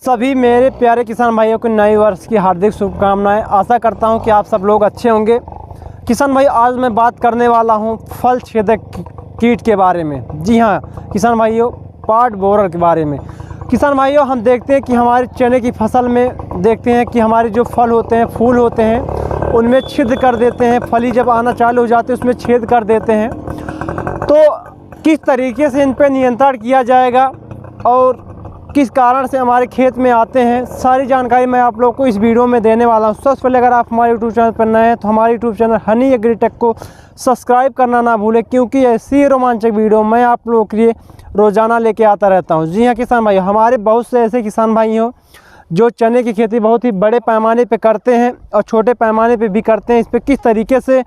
सभी मेरे प्यारे किसान भाइयों को नए वर्ष की हार्दिक शुभकामनाएं। आशा करता हूं कि आप सब लोग अच्छे होंगे। किसान भाई, आज मैं बात करने वाला हूं फल छेदक कीट के बारे में। जी हां किसान भाइयों, पार्ट बोरर के बारे में। किसान भाइयों, हम देखते हैं कि हमारे चने की फसल में देखते हैं कि हमारे जो फल होते हैं, फूल होते हैं, उनमें छिद्र कर देते हैं। फली जब आना चालू हो जाते हैं उसमें छेद कर देते हैं। तो किस तरीके से इन पर नियंत्रण किया जाएगा और किस कारण से हमारे खेत में आते हैं, सारी जानकारी मैं आप लोगों को इस वीडियो में देने वाला हूं। सबसे पहले अगर आप हमारे यूट्यूब चैनल पर नए हैं तो हमारे यूट्यूब चैनल हनी एग्रीटेक को सब्सक्राइब करना ना भूलें, क्योंकि ऐसी रोमांचक वीडियो मैं आप लोगों के लिए रोज़ाना लेके आता रहता हूं। जी हाँ किसान भाई, हमारे बहुत से ऐसे किसान भाई हो जो चने की खेती बहुत ही बड़े पैमाने पर करते हैं और छोटे पैमाने पर भी करते हैं। इस पर किस तरीके से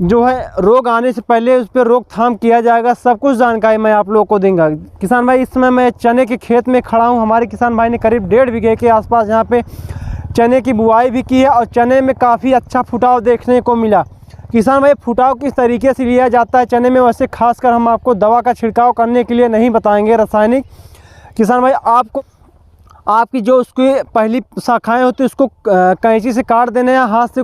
जो है रोग आने से पहले उस पर रोकथाम किया जाएगा, सब कुछ जानकारी मैं आप लोगों को दूंगा। किसान भाई, इस समय मैं चने के खेत में खड़ा हूं। हमारे किसान भाई ने करीब 1.5 बीघे के आसपास यहाँ पे चने की बुआई भी की है और चने में काफ़ी अच्छा फुटाव देखने को मिला। किसान भाई, फुटाव किस तरीके से लिया जाता है चने में, वैसे खासकर हम आपको दवा का छिड़काव करने के लिए नहीं बताएँगे रासायनिक। किसान भाई, आपकी जो उसकी पहली शाखाएं होती है उसको कैंची से काट देना या हाथ से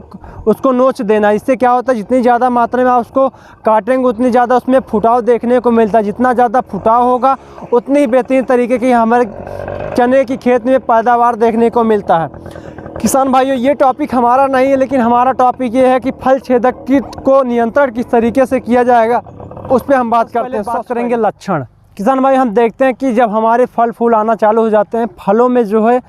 उसको नोच देना। इससे क्या होता है, जितनी ज़्यादा मात्रा में आप उसको काटेंगे उतनी ज़्यादा उसमें फुटाव देखने को मिलता है। जितना ज़्यादा फुटाव होगा उतनी ही बेहतरीन तरीके की हमारे चने की खेत में पैदावार देखने को मिलता है। किसान भाइयों, ये टॉपिक हमारा नहीं है, लेकिन हमारा टॉपिक ये है कि फल छेदक कीट को नियंत्रण किस तरीके से किया जाएगा उस पर हम बात करते हैं। बात करेंगे लक्षण। किसान भाई, हम देखते हैं कि जब हमारे फल फूल आना चालू हो जाते हैं, फलों में जो है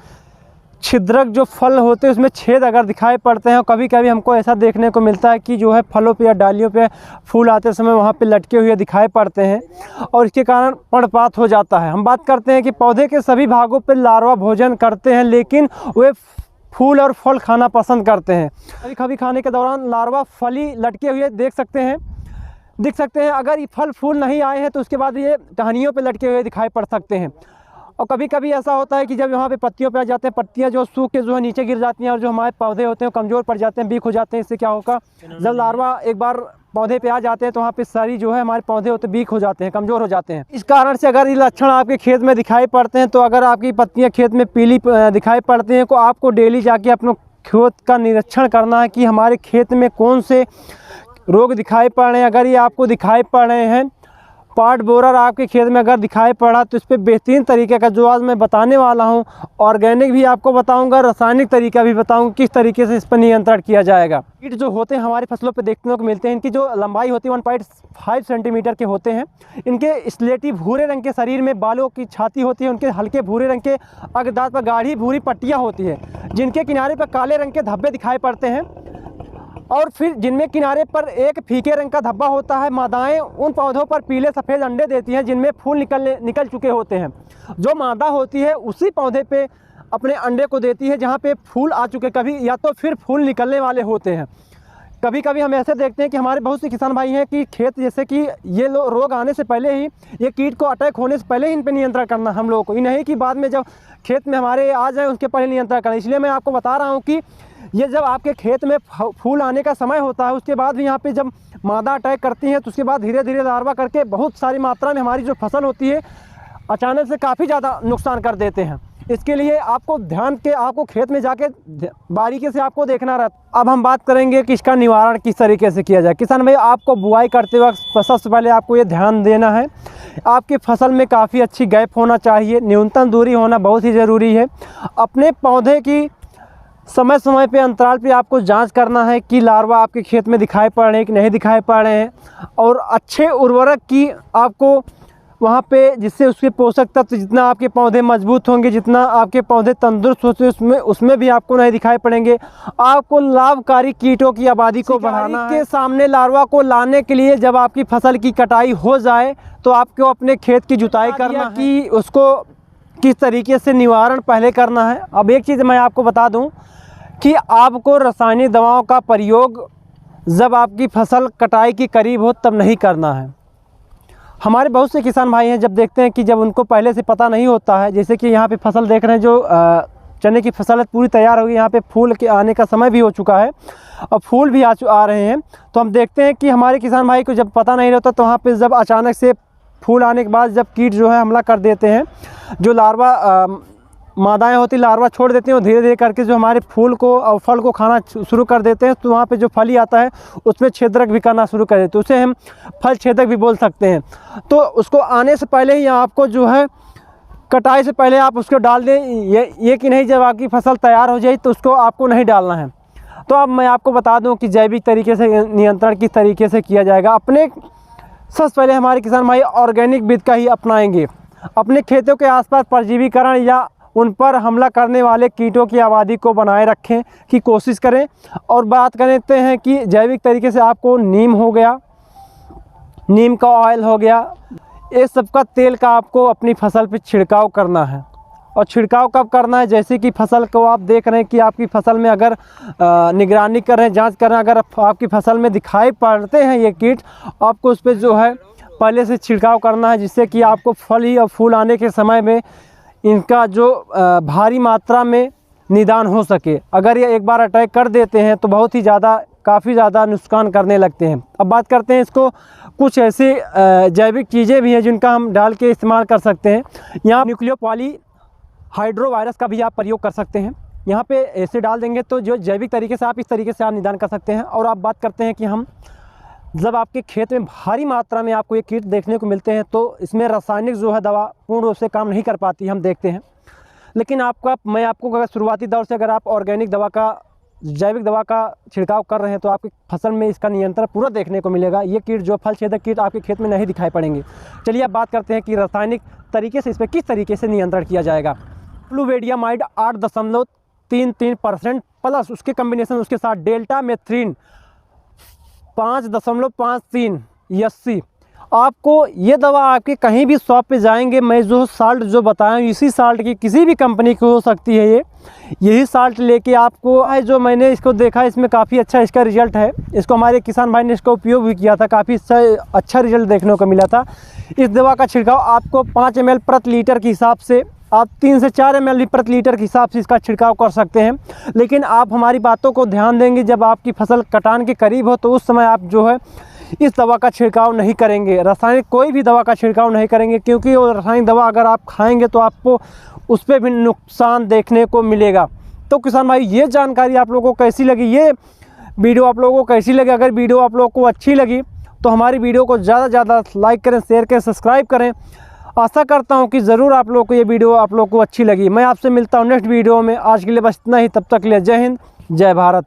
छिद्रक जो फल होते हैं उसमें छेद अगर दिखाई पड़ते हैं, और कभी कभी हमको ऐसा देखने को मिलता है कि जो है फलों पे या डालियों पे फूल आते समय वहाँ पे लटके हुए दिखाई पड़ते हैं और इसके कारण पर्णपात हो जाता है। हम बात करते हैं कि पौधे के सभी भागों पे लार्वा भोजन करते हैं, लेकिन वे फूल और फल खाना पसंद करते हैं। कभी कभी खाने के दौरान लार्वा फली लटके हुए दिख सकते हैं। अगर ये फल फूल नहीं आए हैं तो उसके बाद ये टहनियों पे लटके हुए दिखाई पड़ सकते हैं। और कभी कभी ऐसा होता है कि जब यहाँ पे पत्तियों पे आ जाते हैं, पत्तियाँ जो सूख के जो है नीचे गिर जाती हैं और जो हमारे पौधे होते हैं वो कमज़ोर पड़ जाते हैं, वीक हो जाते हैं। इससे क्या होगा, जब लार्वा एक बार पौधे पे आ जाते हैं तो वहाँ पे सारी जो है हमारे पौधे होते हैं वीक हो जाते हैं, कमज़ोर हो जाते हैं। इस कारण से अगर ये लक्षण आपके खेत में दिखाई पड़ते हैं, तो अगर आपकी पत्तियाँ खेत में पीली दिखाई पड़ती हैं तो आपको डेली जाके अपने खेत का निरीक्षण करना है कि हमारे खेत में कौन से रोग दिखाई पड़ रहे हैं। अगर ये आपको दिखाई पड़ रहे हैं, पार्ट बोरर आपके खेत में अगर दिखाई पड़ा, तो इस पर बेहतरीन तरीके का जो आज मैं बताने वाला हूं, ऑर्गेनिक भी आपको बताऊंगा, रासायनिक तरीका भी बताऊंगा किस तरीके से इस पर नियंत्रण किया जाएगा। कीट जो होते हैं हमारी फसलों पे देखने को मिलते हैं, इनकी जो लंबाई होती है 1.5 सेंटीमीटर के होते हैं। इनके स्लेटी भूरे रंग के शरीर में बालों की छाती होती है, उनके हल्के भूरे रंग के अग्रदात पर गाढ़ी भूरी पट्टियाँ होती है, जिनके किनारे पर काले रंग के धब्बे दिखाई पड़ते हैं, और फिर जिनमें किनारे पर एक फीके रंग का धब्बा होता है। मादाएं उन पौधों पर पीले सफ़ेद अंडे देती हैं जिनमें फूल निकल चुके होते हैं। जो मादा होती है उसी पौधे पे अपने अंडे को देती है जहाँ पे फूल आ चुके, कभी या तो फिर फूल निकलने वाले होते हैं। कभी कभी हम ऐसे देखते हैं कि हमारे बहुत से किसान भाई हैं कि खेत जैसे कि ये रोग आने से पहले ही, ये कीट को अटैक होने से पहले ही इन पर नियंत्रण करना हम लोगों को, ये नहीं कि बाद में जब खेत में हमारे आ जाए उसके पहले नियंत्रण करना। इसलिए मैं आपको बता रहा हूँ कि ये जब आपके खेत में फूल आने का समय होता है, उसके बाद भी यहाँ पे जब मादा अटैक करती है तो उसके बाद धीरे धीरे लार्वा करके बहुत सारी मात्रा में हमारी जो फसल होती है अचानक से काफ़ी ज़्यादा नुकसान कर देते हैं। इसके लिए आपको खेत में जाके बारीकी से आपको देखना रहता। अब हम बात करेंगे कि इसका निवारण किस तरीके से किया जाए। किसान भाई, आपको बुआई करते वक्त सबसे पहले आपको ये ध्यान देना है, आपकी फसल में काफ़ी अच्छी गैप होना चाहिए, न्यूनतम दूरी होना बहुत ही ज़रूरी है। अपने पौधे की समय समय पे अंतराल पे आपको जांच करना है कि लार्वा आपके खेत में दिखाई पड़ रहे हैं कि नहीं दिखाई पड़ रहे हैं, और अच्छे उर्वरक की आपको वहाँ पे, जिससे उसके पोषक तत्व जितना आपके पौधे मजबूत होंगे, जितना आपके पौधे तंदुरुस्त होते हैं, उसमें भी आपको नहीं दिखाई पड़ेंगे। आपको लाभकारी कीटों की आबादी को बढ़ाना है। के सामने लार्वा को लाने के लिए जब आपकी फसल की कटाई हो जाए तो आपको अपने खेत की जुताई करना है कि उसको किस तरीके से निवारण पहले करना है। अब एक चीज़ मैं आपको बता दूं कि आपको रासायनिक दवाओं का प्रयोग जब आपकी फसल कटाई के करीब हो तब नहीं करना है। हमारे बहुत से किसान भाई हैं, जब देखते हैं कि जब उनको पहले से पता नहीं होता है, जैसे कि यहाँ पे फसल देख रहे हैं, जो चने की फसल पूरी तैयार हो गई, यहाँ पे फूल के आने का समय भी हो चुका है और फूल भी आ रहे हैं, तो हम देखते हैं कि हमारे किसान भाई को जब पता नहीं रहता तो वहाँ पे जब अचानक से फूल आने के बाद जब कीट जो है हमला कर देते हैं, जो लार्वा मादाएं होती लार्वा छोड़ देती हैं और धीरे धीरे करके जो हमारे फूल को और फल को खाना शुरू कर देते हैं, तो वहाँ पे जो फली आता है उसमें छेदक भी करना शुरू कर देते हैं, उसे हम फल छेदक भी बोल सकते हैं। तो उसको आने से पहले ही आपको जो है कटाई से पहले आप उसको डाल दें, ये कि नहीं जब आपकी फसल तैयार हो जाए तो उसको आपको नहीं डालना है। तो अब मैं आपको बता दूं कि जैविक तरीके से नियंत्रण किस तरीके से किया जाएगा। अपने सबसे पहले हमारे किसान भाई ऑर्गेनिक विधि का ही अपनाएंगे। अपने खेतों के आसपास परजीवीकरण या उन पर हमला करने वाले कीटों की आबादी को बनाए रखें की कोशिश करें। और बात करते हैं कि जैविक तरीके से आपको नीम हो गया, नीम का ऑयल हो गया, ये सब का तेल का आपको अपनी फसल पे छिड़काव करना है। और छिड़काव कब करना है, जैसे कि फसल को आप देख रहे हैं कि आपकी फसल में अगर निगरानी कर रहे हैं, जांच कर रहे हैं, अगर आपकी फसल में दिखाई पड़ते हैं ये कीट, आपको उस पर जो है पहले से छिड़काव करना है, जिससे कि आपको फल ही और फूल आने के समय में इनका जो भारी मात्रा में निदान हो सके। अगर ये एक बार अटैक कर देते हैं तो बहुत ही ज़्यादा काफ़ी ज़्यादा नुकसान करने लगते हैं। अब बात करते हैं इसको कुछ ऐसी जैविक चीज़ें भी हैं जिनका हम डाल के इस्तेमाल कर सकते हैं। यहाँ न्यूक्लियो पॉली हाइड्रोवायरस का भी आप प्रयोग कर सकते हैं। यहाँ पे ऐसे डाल देंगे तो जो जैविक तरीके से आप इस तरीके से आप निदान कर सकते हैं। और आप बात करते हैं कि हम जब आपके खेत में भारी मात्रा में आपको ये कीट देखने को मिलते हैं तो इसमें रासायनिक जो है दवा पूर्ण रूप से काम नहीं कर पाती, हम देखते हैं। लेकिन मैं आपको अगर शुरुआती दौर से अगर आप ऑर्गेनिक दवा का, जैविक दवा का छिड़काव कर रहे हैं तो आपकी फसल में इसका नियंत्रण पूरा देखने को मिलेगा। ये कीट जो फल छेदक कीट आपके खेत में नहीं दिखाई पड़ेंगे। चलिए अब बात करते हैं कि रासायनिक तरीके से इस पर किस तरीके से नियंत्रण किया जाएगा। फ्लुवेडियामाइड 8.33% प्लस उसके कम्बिनेशन उसके साथ डेल्टा मेथ्रीन 5.53 ESC। आपको ये दवा आपके कहीं भी शॉप पे जाएंगे, मैं जो साल्ट जो बताया इसी साल्ट की किसी भी कंपनी की हो सकती है, यही साल्ट लेके आपको है। जो मैंने इसको देखा इसमें काफ़ी अच्छा इसका रिजल्ट है। इसको हमारे किसान भाई ने इसका उपयोग भी किया था, काफ़ी अच्छा रिजल्ट देखने को मिला था। इस दवा का छिड़काव आपको 5 ml प्रति लीटर के हिसाब से, आप 3 से 4 ml भी प्रति लीटर के हिसाब से इसका छिड़काव कर सकते हैं। लेकिन आप हमारी बातों को ध्यान देंगे, जब आपकी फसल कटान के करीब हो तो उस समय आप जो है इस दवा का छिड़काव नहीं करेंगे, रासायनिक कोई भी दवा का छिड़काव नहीं करेंगे, क्योंकि वो रासायनिक दवा अगर आप खाएंगे तो आपको उस पर भी नुकसान देखने को मिलेगा। तो किसान भाई ये जानकारी आप लोगों को कैसी लगी, ये वीडियो आप लोगों को कैसी लगी? अगर वीडियो आप लोगों को अच्छी लगी तो हमारी वीडियो को ज़्यादा से ज़्यादा लाइक करें, शेयर करें, सब्सक्राइब करें। आशा करता हूं कि ज़रूर आप लोगों को ये वीडियो आप लोगों को अच्छी लगी। मैं आपसे मिलता हूं नेक्स्ट वीडियो में। आज के लिए बस इतना ही, तब तक के लिए जय हिंद, जय भारत।